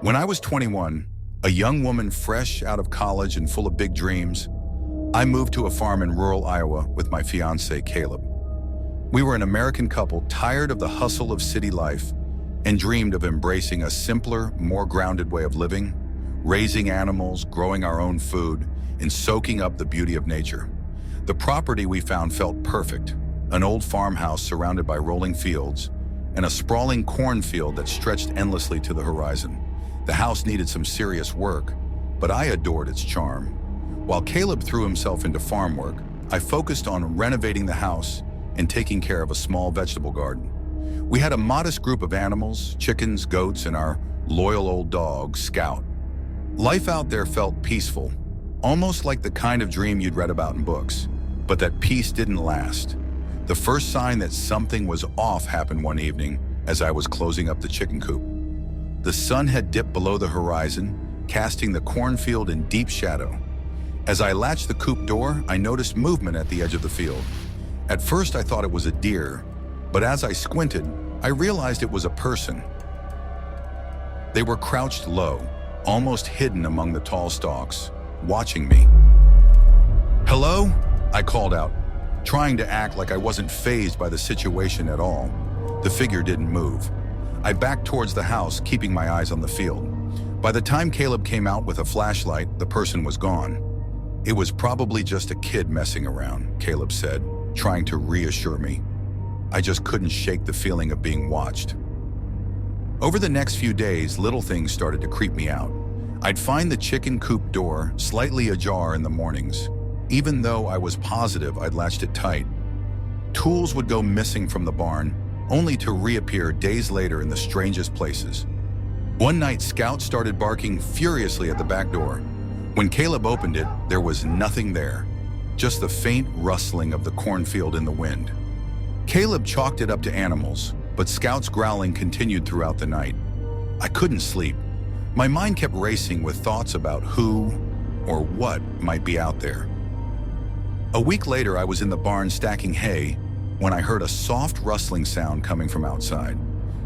When I was 21, a young woman fresh out of college and full of big dreams, I moved to a farm in rural Iowa with my fiancé, Caleb. We were an American couple tired of the hustle of city life and dreamed of embracing a simpler, more grounded way of living, raising animals, growing our own food, and soaking up the beauty of nature. The property we found felt perfect, an old farmhouse surrounded by rolling fields and a sprawling cornfield that stretched endlessly to the horizon. The house needed some serious work, but I adored its charm. While Caleb threw himself into farm work, I focused on renovating the house and taking care of a small vegetable garden. We had a modest group of animals, chickens, goats, and our loyal old dog, Scout. Life out there felt peaceful, almost like the kind of dream you'd read about in books. But that peace didn't last. The first sign that something was off happened one evening as I was closing up the chicken coop. The sun had dipped below the horizon, casting the cornfield in deep shadow. As I latched the coop door, I noticed movement at the edge of the field. At first, I thought it was a deer, but as I squinted, I realized it was a person. They were crouched low, almost hidden among the tall stalks, watching me. "Hello?" I called out, trying to act like I wasn't fazed by the situation at all. The figure didn't move. I backed towards the house, keeping my eyes on the field. By the time Caleb came out with a flashlight, the person was gone. "It was probably just a kid messing around," Caleb said, trying to reassure me. I just couldn't shake the feeling of being watched. Over the next few days, little things started to creep me out. I'd find the chicken coop door slightly ajar in the mornings, even though I was positive I'd latched it tight. Tools would go missing from the barn, only to reappear days later in the strangest places. One night, Scout started barking furiously at the back door. When Caleb opened it, there was nothing there, just the faint rustling of the cornfield in the wind. Caleb chalked it up to animals, but Scout's growling continued throughout the night. I couldn't sleep. My mind kept racing with thoughts about who or what might be out there. A week later, I was in the barn stacking hay when I heard a soft rustling sound coming from outside.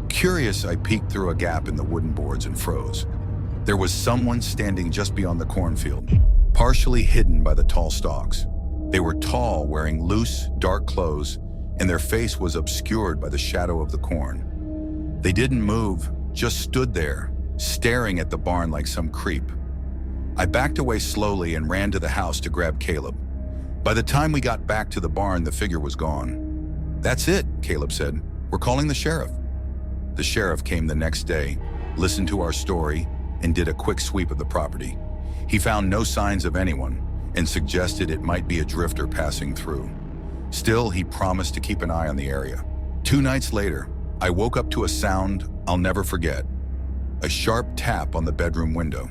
Curious, I peeked through a gap in the wooden boards and froze. There was someone standing just beyond the cornfield, partially hidden by the tall stalks. They were tall, wearing loose, dark clothes, and their face was obscured by the shadow of the corn. They didn't move, just stood there, staring at the barn like some creep. I backed away slowly and ran to the house to grab Caleb. By the time we got back to the barn, the figure was gone. "That's it," Caleb said. "We're calling the sheriff." The sheriff came the next day, listened to our story, and did a quick sweep of the property. He found no signs of anyone and suggested it might be a drifter passing through. Still, he promised to keep an eye on the area. 2 nights later, I woke up to a sound I'll never forget: a sharp tap on the bedroom window.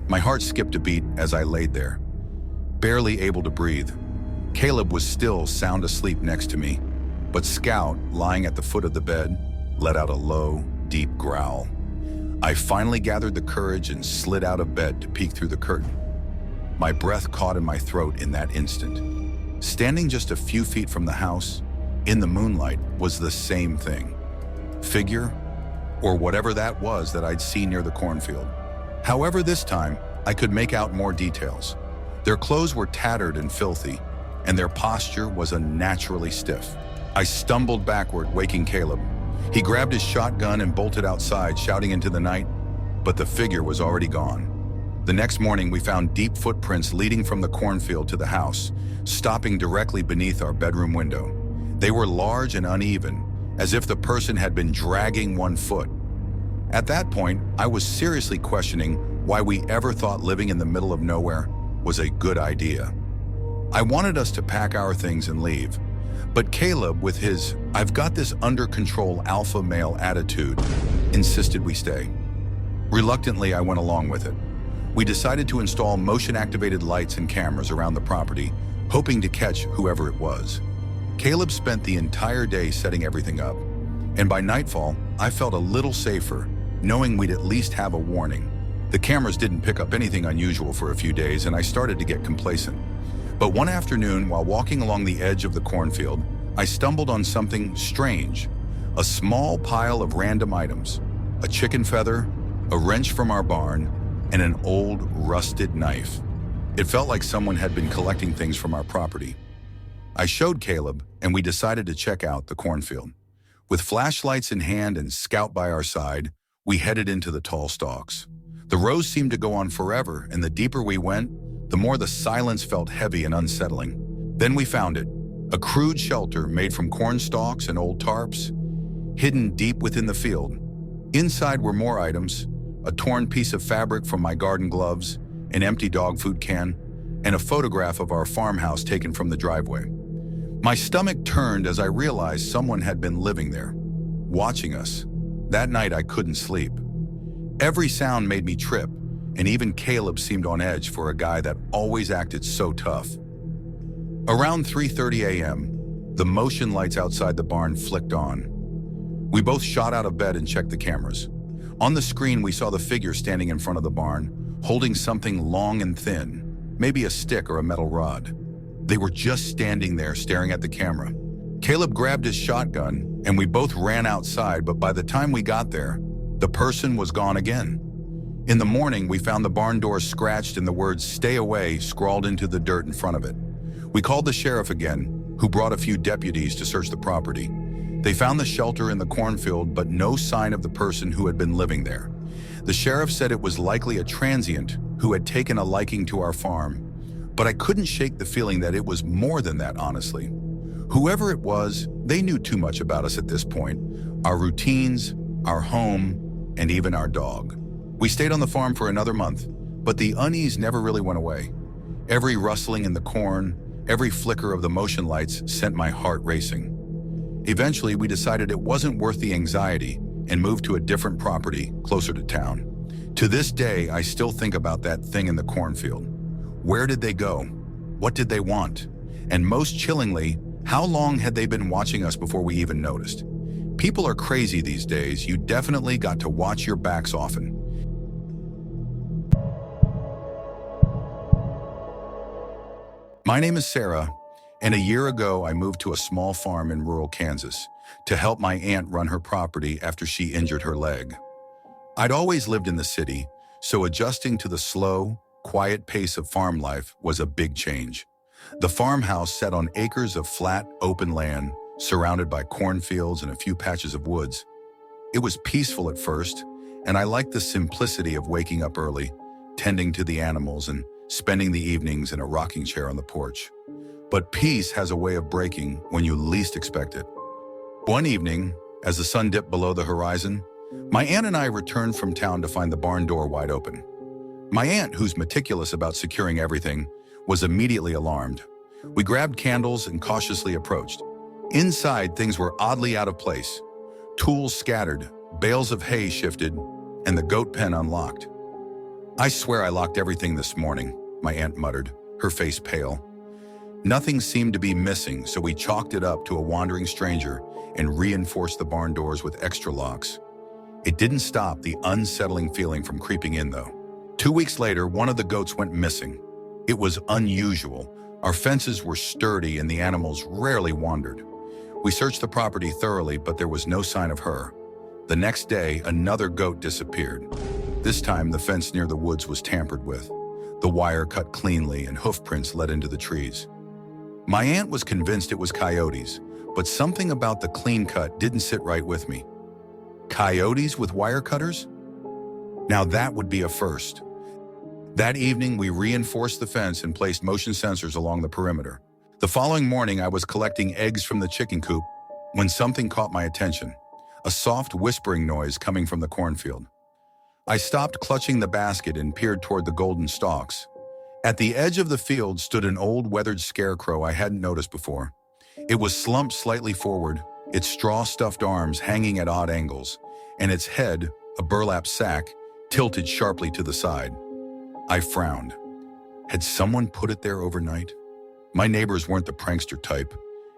My heart skipped a beat as I laid there, barely able to breathe. Caleb was still sound asleep next to me, but Scout, lying at the foot of the bed, let out a low, deep growl. I finally gathered the courage and slid out of bed to peek through the curtain. My breath caught in my throat in that instant. Standing just a few feet from the house, in the moonlight, was the same thing. Figure, or whatever that was that I'd seen near the cornfield. However, this time, I could make out more details. Their clothes were tattered and filthy, and their posture was unnaturally stiff. I stumbled backward, waking Caleb. He grabbed his shotgun and bolted outside, shouting into the night, but the figure was already gone. The next morning, we found deep footprints leading from the cornfield to the house, stopping directly beneath our bedroom window. They were large and uneven, as if the person had been dragging one foot. At that point, I was seriously questioning why we ever thought living in the middle of nowhere was a good idea. I wanted us to pack our things and leave, but Caleb, with his "I've got this under control" alpha male attitude, insisted we stay. Reluctantly, I went along with it. We decided to install motion-activated lights and cameras around the property, hoping to catch whoever it was. Caleb spent the entire day setting everything up, and by nightfall, I felt a little safer, knowing we'd at least have a warning. The cameras didn't pick up anything unusual for a few days, and I started to get complacent. But one afternoon, while walking along the edge of the cornfield, I stumbled on something strange: a small pile of random items, a chicken feather, a wrench from our barn, and an old, rusted knife. It felt like someone had been collecting things from our property. I showed Caleb, and we decided to check out the cornfield. With flashlights in hand and Scout by our side, we headed into the tall stalks. The rows seemed to go on forever, and the deeper we went, the more the silence felt heavy and unsettling. Then we found it, a crude shelter made from corn stalks and old tarps, hidden deep within the field. Inside were more items, a torn piece of fabric from my garden gloves, an empty dog food can, and a photograph of our farmhouse taken from the driveway. My stomach turned as I realized someone had been living there, watching us. That night I couldn't sleep. Every sound made me trip, and even Caleb seemed on edge for a guy that always acted so tough. Around 3:30 a.m., the motion lights outside the barn flicked on. We both shot out of bed and checked the cameras. On the screen, we saw the figure standing in front of the barn, holding something long and thin, maybe a stick or a metal rod. They were just standing there staring at the camera. Caleb grabbed his shotgun, and we both ran outside, but by the time we got there, the person was gone again. In the morning, we found the barn door scratched and the words "Stay away" scrawled into the dirt in front of it. We called the sheriff again, who brought a few deputies to search the property. They found the shelter in the cornfield, but no sign of the person who had been living there. The sheriff said it was likely a transient who had taken a liking to our farm, but I couldn't shake the feeling that it was more than that, honestly. Whoever it was, they knew too much about us at this point, our routines, our home, and even our dog. We stayed on the farm for another month, but the unease never really went away. Every rustling in the corn, every flicker of the motion lights sent my heart racing. Eventually, we decided it wasn't worth the anxiety and moved to a different property closer to town. To this day, I still think about that thing in the cornfield. Where did they go? What did they want? And most chillingly, how long had they been watching us before we even noticed? People are crazy these days. You definitely got to watch your backs often. My name is Sarah, and a year ago I moved to a small farm in rural Kansas to help my aunt run her property after she injured her leg. I'd always lived in the city, so adjusting to the slow, quiet pace of farm life was a big change. The farmhouse sat on acres of flat, open land, surrounded by cornfields and a few patches of woods. It was peaceful at first, and I liked the simplicity of waking up early, tending to the animals, and spending the evenings in a rocking chair on the porch. But peace has a way of breaking when you least expect it. One evening, as the sun dipped below the horizon, my aunt and I returned from town to find the barn door wide open. My aunt, who's meticulous about securing everything, was immediately alarmed. We grabbed candles and cautiously approached. Inside, things were oddly out of place. Tools scattered, bales of hay shifted, and the goat pen unlocked. "I swear I locked everything this morning," my aunt muttered, her face pale. Nothing seemed to be missing, so we chalked it up to a wandering stranger and reinforced the barn doors with extra locks. It didn't stop the unsettling feeling from creeping in, though. 2 weeks later, one of the goats went missing. It was unusual. Our fences were sturdy and the animals rarely wandered. We searched the property thoroughly, but there was no sign of her. The next day, another goat disappeared. This time, the fence near the woods was tampered with. The wire cut cleanly and hoof prints led into the trees. My aunt was convinced it was coyotes, but something about the clean cut didn't sit right with me. Coyotes with wire cutters? Now that would be a first. That evening, we reinforced the fence and placed motion sensors along the perimeter. The following morning, I was collecting eggs from the chicken coop when something caught my attention, a soft whispering noise coming from the cornfield. I stopped clutching the basket and peered toward the golden stalks. At the edge of the field stood an old weathered scarecrow I hadn't noticed before. It was slumped slightly forward, its straw-stuffed arms hanging at odd angles, and its head, a burlap sack, tilted sharply to the side. I frowned. Had someone put it there overnight? My neighbors weren't the prankster type,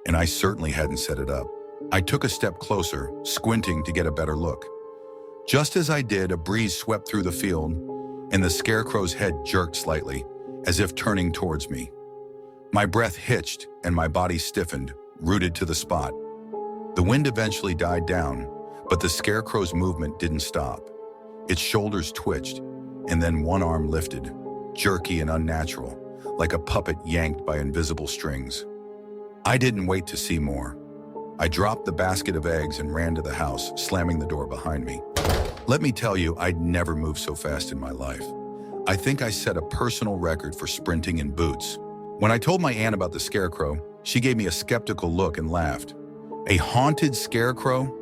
and I certainly hadn't set it up. I took a step closer, squinting to get a better look. Just as I did, a breeze swept through the field, and the scarecrow's head jerked slightly, as if turning towards me. My breath hitched, and my body stiffened, rooted to the spot. The wind eventually died down, but the scarecrow's movement didn't stop. Its shoulders twitched, and then one arm lifted, jerky and unnatural, like a puppet yanked by invisible strings. I didn't wait to see more. I dropped the basket of eggs and ran to the house, slamming the door behind me. Let me tell you, I'd never moved so fast in my life. I think I set a personal record for sprinting in boots. When I told my aunt about the scarecrow, she gave me a skeptical look and laughed. "A haunted scarecrow?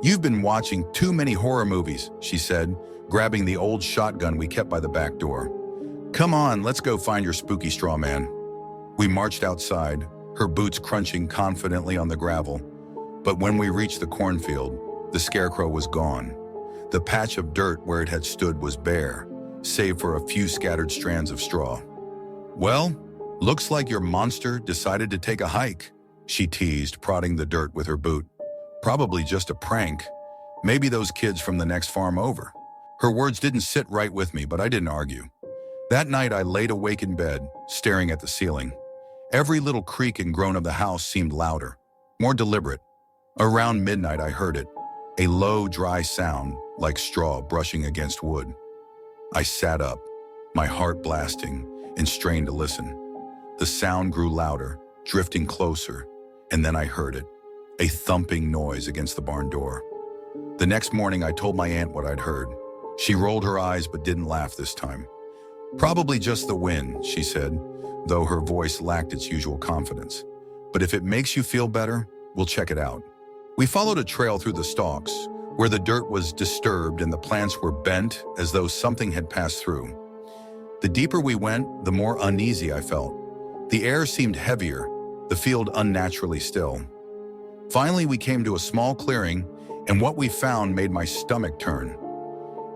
You've been watching too many horror movies," she said, grabbing the old shotgun we kept by the back door. "Come on, let's go find your spooky straw man." We marched outside, her boots crunching confidently on the gravel. But when we reached the cornfield, the scarecrow was gone. The patch of dirt where it had stood was bare, save for a few scattered strands of straw. "Well, looks like your monster decided to take a hike," she teased, prodding the dirt with her boot. "Probably just a prank. Maybe those kids from the next farm over." Her words didn't sit right with me, but I didn't argue. That night I laid awake in bed, staring at the ceiling. Every little creak and groan of the house seemed louder, more deliberate. Around midnight I heard it, a low, dry sound like straw brushing against wood. I sat up, my heart blasting, and strained to listen. The sound grew louder, drifting closer, and then I heard it, a thumping noise against the barn door. The next morning I told my aunt what I'd heard. She rolled her eyes but didn't laugh this time. "Probably just the wind," she said, though her voice lacked its usual confidence. "But if it makes you feel better, we'll check it out." We followed a trail through the stalks, where the dirt was disturbed and the plants were bent as though something had passed through. The deeper we went, the more uneasy I felt. The air seemed heavier, the field unnaturally still. Finally, we came to a small clearing, and what we found made my stomach turn.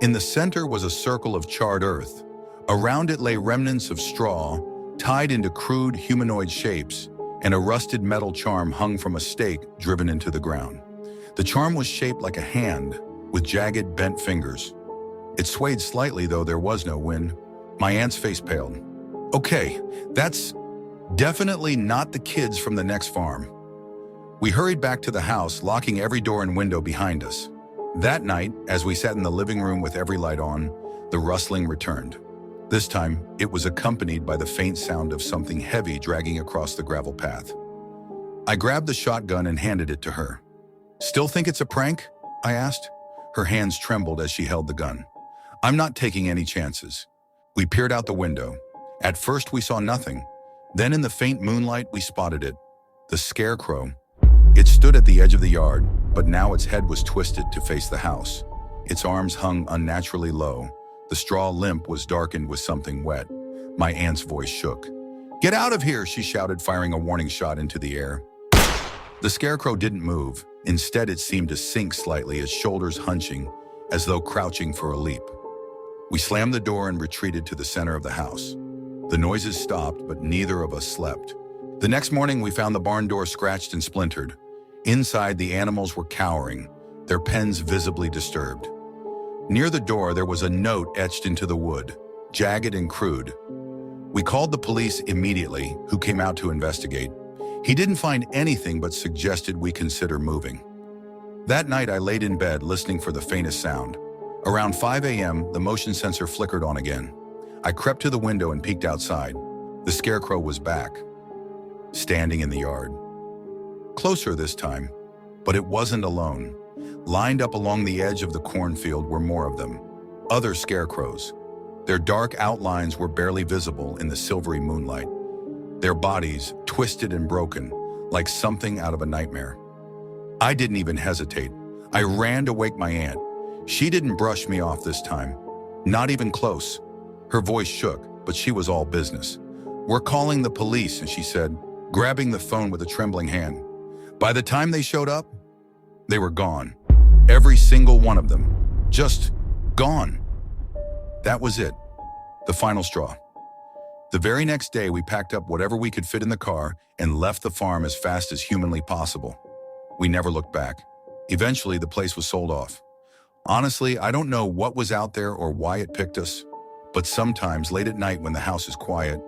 In the center was a circle of charred earth. Around it lay remnants of straw, tied into crude humanoid shapes, and a rusted metal charm hung from a stake driven into the ground. The charm was shaped like a hand, with jagged, bent fingers. It swayed slightly, though there was no wind. My aunt's face paled. "Okay, that's definitely not the kids from the next farm." We hurried back to the house, locking every door and window behind us. That night, as we sat in the living room with every light on, the rustling returned. This time, it was accompanied by the faint sound of something heavy dragging across the gravel path. I grabbed the shotgun and handed it to her. "Still think it's a prank?" I asked. Her hands trembled as she held the gun. "I'm not taking any chances." We peered out the window. At first, we saw nothing. Then in the faint moonlight, we spotted it. The scarecrow. It stood at the edge of the yard, but now its head was twisted to face the house. Its arms hung unnaturally low. The straw limp was darkened with something wet. My aunt's voice shook. "Get out of here!" she shouted, firing a warning shot into the air. The scarecrow didn't move. Instead, it seemed to sink slightly, its shoulders hunching, as though crouching for a leap. We slammed the door and retreated to the center of the house. The noises stopped, but neither of us slept. The next morning, we found the barn door scratched and splintered. Inside, the animals were cowering, their pens visibly disturbed. Near the door, there was a note etched into the wood, jagged and crude. We called the police immediately, who came out to investigate. He didn't find anything but suggested we consider moving. That night, I laid in bed listening for the faintest sound. Around 5 a.m., the motion sensor flickered on again. I crept to the window and peeked outside. The scarecrow was back, standing in the yard. Closer this time, but it wasn't alone. Lined up along the edge of the cornfield were more of them, other scarecrows. Their dark outlines were barely visible in the silvery moonlight. Their bodies twisted and broken, like something out of a nightmare. I didn't even hesitate. I ran to wake my aunt. She didn't brush me off this time, not even close. Her voice shook, but she was all business. "We're calling the police," she said, grabbing the phone with a trembling hand. By the time they showed up, they were gone. Every single one of them. Just gone. That was it. The final straw. The very next day, we packed up whatever we could fit in the car and left the farm as fast as humanly possible. We never looked back. Eventually, the place was sold off. Honestly, I don't know what was out there or why it picked us, but sometimes late at night when the house is quiet,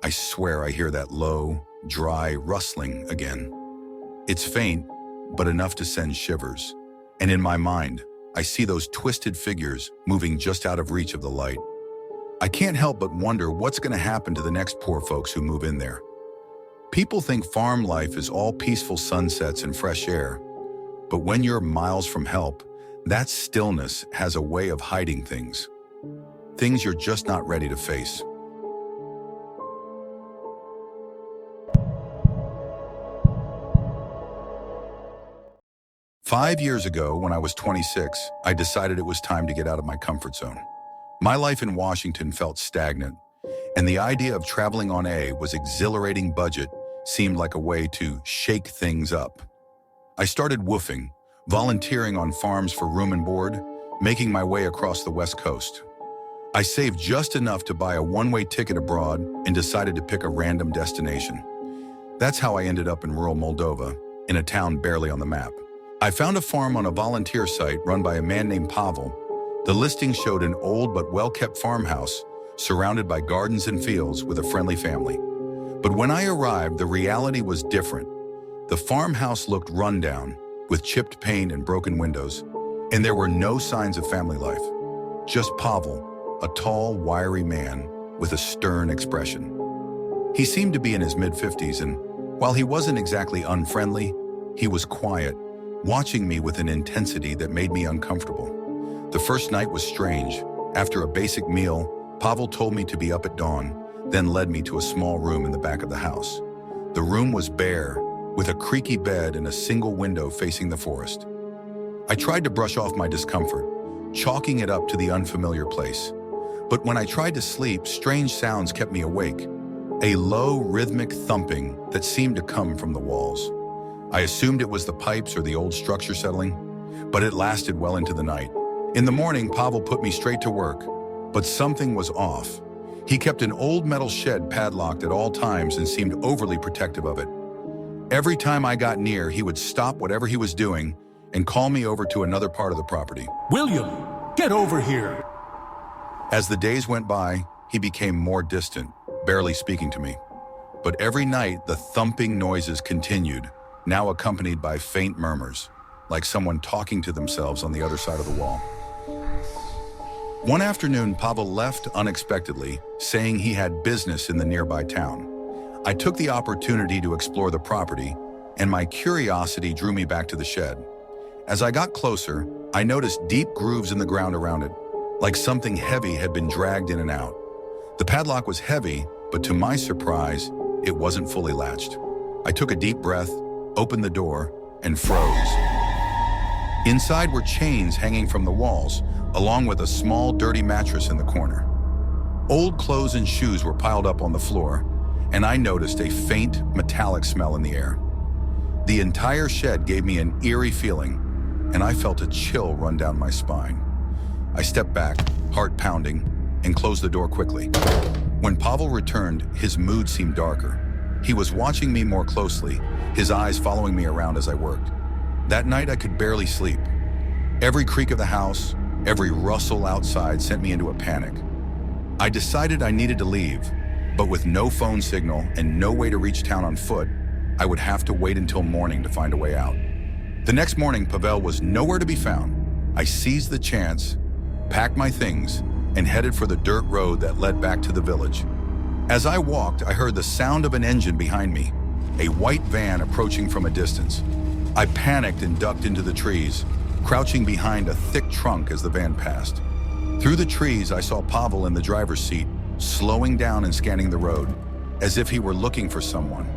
I swear I hear that low, dry rustling again. It's faint, but enough to send shivers. And in my mind, I see those twisted figures moving just out of reach of the light. I can't help but wonder what's going to happen to the next poor folks who move in there. People think farm life is all peaceful sunsets and fresh air, but when you're miles from help, that stillness has a way of hiding things you're just not ready to face. Five years ago, when I was 26, I decided it was time to get out of my comfort zone. My life in Washington felt stagnant, and the idea of traveling on a exhilarating budget seemed like a way to shake things up. I started woofing, volunteering on farms for room and board, making my way across the West Coast. I saved just enough to buy a one-way ticket abroad and decided to pick a random destination. That's how I ended up in rural Moldova, in a town barely on the map. I found a farm on a volunteer site run by a man named Pavel. The listing showed an old but well-kept farmhouse surrounded by gardens and fields with a friendly family. But when I arrived, the reality was different. The farmhouse looked rundown, with chipped paint and broken windows, and there were no signs of family life. Just Pavel, a tall, wiry man with a stern expression. He seemed to be in his mid-50s, and while he wasn't exactly unfriendly, he was quiet, watching me with an intensity that made me uncomfortable. The first night was strange. After a basic meal, Pavel told me to be up at dawn, then led me to a small room in the back of the house. The room was bare, with a creaky bed and a single window facing the forest. I tried to brush off my discomfort, chalking it up to the unfamiliar place. But when I tried to sleep, strange sounds kept me awake, a low, rhythmic thumping that seemed to come from the walls. I assumed it was the pipes or the old structure settling, but it lasted well into the night. In the morning, Pavel put me straight to work, but something was off. He kept an old metal shed padlocked at all times and seemed overly protective of it. Every time I got near, he would stop whatever he was doing and call me over to another part of the property. William, get over here! As the days went by, he became more distant, barely speaking to me. But every night, the thumping noises continued, now accompanied by faint murmurs, like someone talking to themselves on the other side of the wall. One afternoon, Pavel left unexpectedly, saying he had business in the nearby town. I took the opportunity to explore the property, and my curiosity drew me back to the shed. As I got closer, I noticed deep grooves in the ground around it, like something heavy had been dragged in and out. The padlock was heavy, but to my surprise, it wasn't fully latched. I took a deep breath, opened the door, and froze. Inside were chains hanging from the walls, along with a small, dirty mattress in the corner. Old clothes and shoes were piled up on the floor, and I noticed a faint, metallic smell in the air. The entire shed gave me an eerie feeling, and I felt a chill run down my spine. I stepped back, heart pounding, and closed the door quickly. When Pavel returned, his mood seemed darker. He was watching me more closely, his eyes following me around as I worked. That night, I could barely sleep. Every creak of the house, every rustle outside sent me into a panic. I decided I needed to leave, but with no phone signal and no way to reach town on foot, I would have to wait until morning to find a way out. The next morning, Pavel was nowhere to be found. I seized the chance, packed my things, and headed for the dirt road that led back to the village. As I walked, I heard the sound of an engine behind me, a white van approaching from a distance. I panicked and ducked into the trees, crouching behind a thick trunk as the van passed. Through the trees, I saw Pavel in the driver's seat, slowing down and scanning the road, as if he were looking for someone,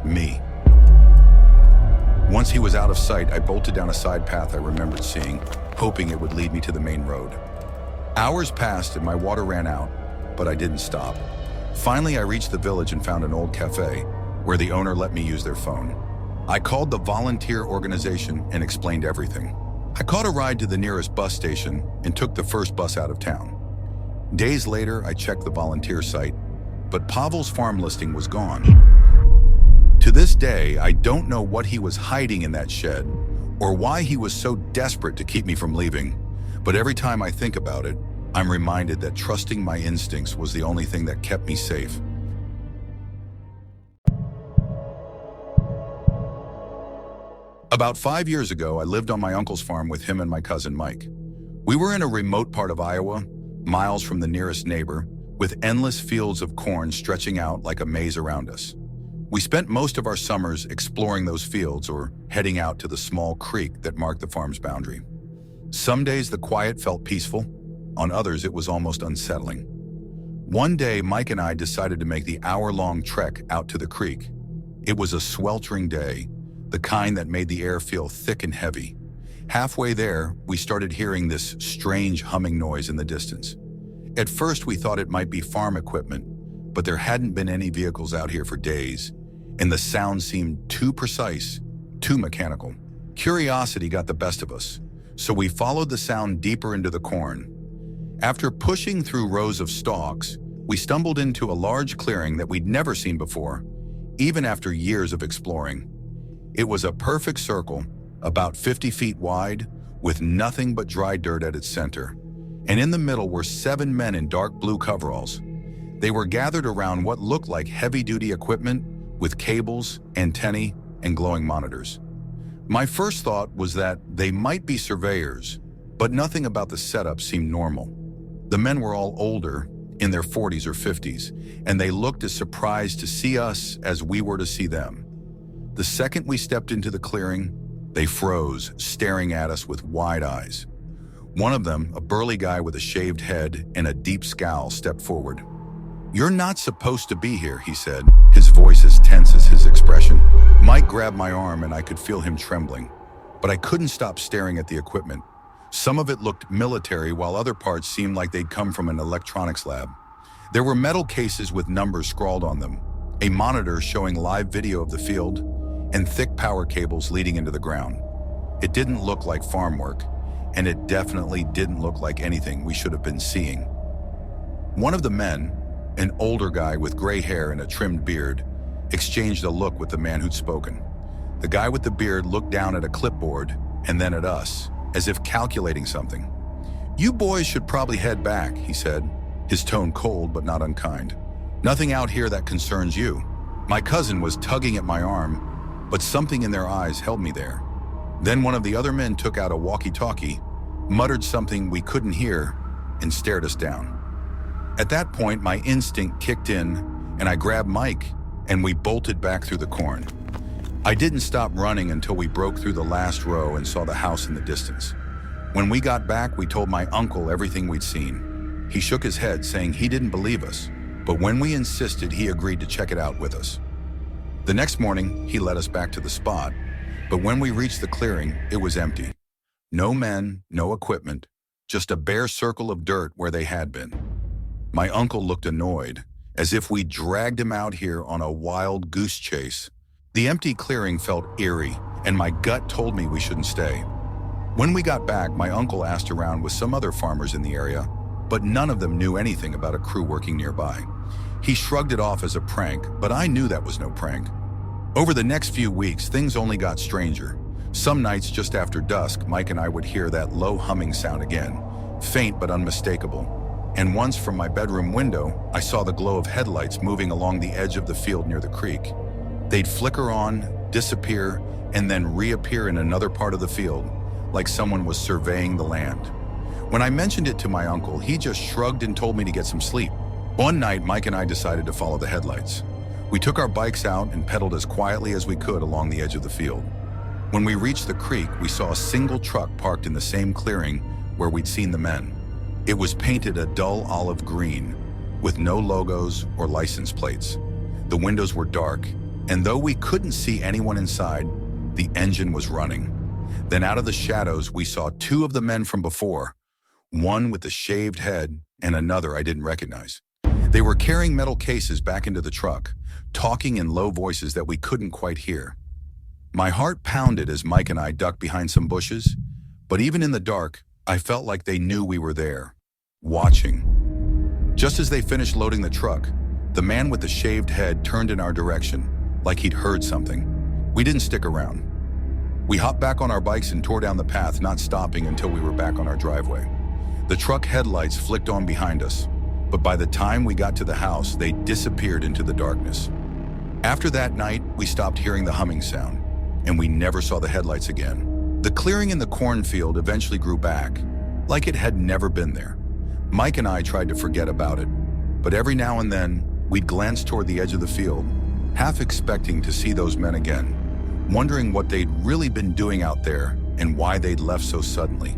me. Once he was out of sight, I bolted down a side path I remembered seeing, hoping it would lead me to the main road. Hours passed and my water ran out, but I didn't stop. Finally, I reached the village and found an old cafe, where the owner let me use their phone. I called the volunteer organization and explained everything. I caught a ride to the nearest bus station and took the first bus out of town. Days later, I checked the volunteer site, but Pavel's farm listing was gone. To this day, I don't know what he was hiding in that shed or why he was so desperate to keep me from leaving, but every time I think about it, I'm reminded that trusting my instincts was the only thing that kept me safe. About 5 years ago, I lived on my uncle's farm with him and my cousin Mike. We were in a remote part of Iowa, miles from the nearest neighbor, with endless fields of corn stretching out like a maze around us. We spent most of our summers exploring those fields or heading out to the small creek that marked the farm's boundary. Some days the quiet felt peaceful, on others it was almost unsettling. One day, Mike and I decided to make the hour-long trek out to the creek. It was a sweltering day, the kind that made the air feel thick and heavy. Halfway there, we started hearing this strange humming noise in the distance. At first, we thought it might be farm equipment, but there hadn't been any vehicles out here for days, and the sound seemed too precise, too mechanical. Curiosity got the best of us, so we followed the sound deeper into the corn. After pushing through rows of stalks, we stumbled into a large clearing that we'd never seen before, even after years of exploring. It was a perfect circle, about 50 feet wide, with nothing but dry dirt at its center. And in the middle were 7 men in dark blue coveralls. They were gathered around what looked like heavy-duty equipment with cables, antennae, and glowing monitors. My first thought was that they might be surveyors, but nothing about the setup seemed normal. The men were all older, in their 40s or 50s, and they looked as surprised to see us as we were to see them. The second we stepped into the clearing, they froze, staring at us with wide eyes. One of them, a burly guy with a shaved head and a deep scowl, stepped forward. "You're not supposed to be here," he said, his voice as tense as his expression. Mike grabbed my arm and I could feel him trembling, but I couldn't stop staring at the equipment. Some of it looked military, while other parts seemed like they'd come from an electronics lab. There were metal cases with numbers scrawled on them, a monitor showing live video of the field, and thick power cables leading into the ground. It didn't look like farm work, and it definitely didn't look like anything we should have been seeing. One of the men, an older guy with gray hair and a trimmed beard, exchanged a look with the man who'd spoken. The guy with the beard looked down at a clipboard and then at us, as if calculating something. "You boys should probably head back," he said, his tone cold but not unkind. "Nothing out here that concerns you." My cousin was tugging at my arm, but something in their eyes held me there. Then one of the other men took out a walkie-talkie, muttered something we couldn't hear, and stared us down. At that point, my instinct kicked in, and I grabbed Mike, and we bolted back through the corn. I didn't stop running until we broke through the last row and saw the house in the distance. When we got back, we told my uncle everything we'd seen. He shook his head, saying he didn't believe us, but when we insisted, he agreed to check it out with us. The next morning, he led us back to the spot, but when we reached the clearing, it was empty. No men, no equipment, just a bare circle of dirt where they had been. My uncle looked annoyed, as if we dragged him out here on a wild goose chase. The empty clearing felt eerie, and my gut told me we shouldn't stay. When we got back, my uncle asked around with some other farmers in the area, but none of them knew anything about a crew working nearby. He shrugged it off as a prank, but I knew that was no prank. Over the next few weeks, things only got stranger. Some nights just after dusk, Mike and I would hear that low humming sound again, faint but unmistakable. And once from my bedroom window, I saw the glow of headlights moving along the edge of the field near the creek. They'd flicker on, disappear, and then reappear in another part of the field, like someone was surveying the land. When I mentioned it to my uncle, he just shrugged and told me to get some sleep. One night, Mike and I decided to follow the headlights. We took our bikes out and pedaled as quietly as we could along the edge of the field. When we reached the creek, we saw a single truck parked in the same clearing where we'd seen the men. It was painted a dull olive green, with no logos or license plates. The windows were dark, and though we couldn't see anyone inside, the engine was running. Then out of the shadows, we saw 2 of the men from before, one with a shaved head and another I didn't recognize. They were carrying metal cases back into the truck, talking in low voices that we couldn't quite hear. My heart pounded as Mike and I ducked behind some bushes, but even in the dark, I felt like they knew we were there, watching. Just as they finished loading the truck, the man with the shaved head turned in our direction, like he'd heard something. We didn't stick around. We hopped back on our bikes and tore down the path, not stopping until we were back on our driveway. The truck headlights flicked on behind us, but by the time we got to the house, they disappeared into the darkness. After that night, we stopped hearing the humming sound, and we never saw the headlights again. The clearing in the cornfield eventually grew back, like it had never been there. Mike and I tried to forget about it, but every now and then, we'd glance toward the edge of the field, half expecting to see those men again, wondering what they'd really been doing out there and why they'd left so suddenly.